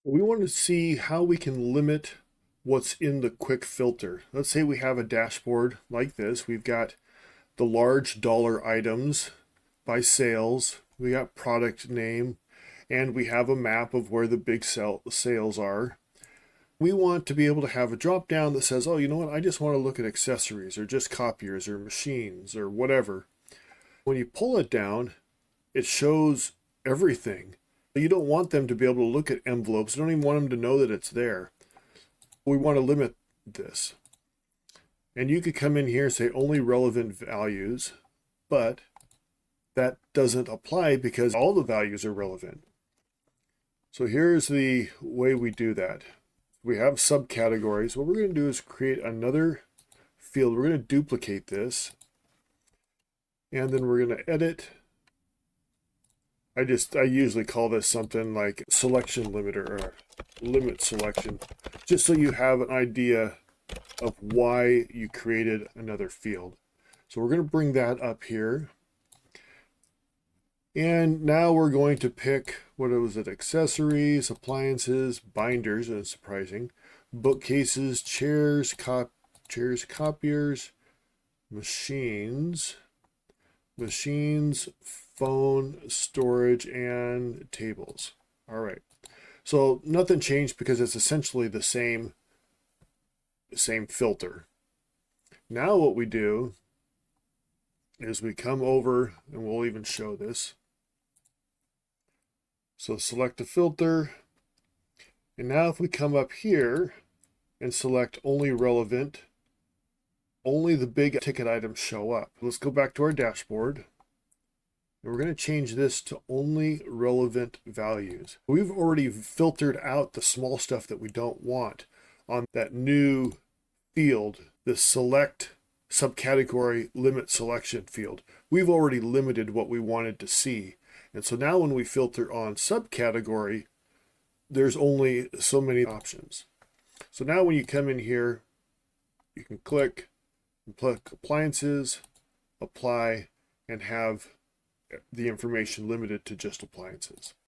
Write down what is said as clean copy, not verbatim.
We want to see how we can limit what's in the quick filter. Let's say we have a dashboard like this. We've got the large dollar items by sales. We got product name, and we have a map of where the big sales are. We want to be able to have a drop down that says, oh, you know what? I just want to look at accessories or just copiers or machines or whatever. When you pull it down, it shows everything. You don't want them to be able to look at envelopes. You don't even want them to know that it's there. We want to limit this. And you could come in here and say only relevant values, but that doesn't apply because all the values are relevant. So here's the way we do that. We have subcategories. What we're going to do is create another field. We're going to duplicate this, and then we're going to edit. I usually call this something like selection limiter or limit selection, just so you have an idea of why you created another field. So we're going to bring that up here. And now we're going to pick, what was it, accessories, appliances, binders, and it's surprising, bookcases, chairs, copiers, machines, phone, storage, and tables. All right. So nothing changed because it's essentially the same filter. Now what we do is we come over, and we'll even show this. So select a filter, and now if we come up here and select only relevant, only the big ticket items show up. Let's go back to our dashboard. And we're going to change this to only relevant values. We've already filtered out the small stuff that we don't want on that new field, the select subcategory limit selection field. We've already limited what we wanted to see. And so now when we filter on subcategory, there's only so many options. So now when you come in here, you can click appliances, apply, and have the information limited to just appliances.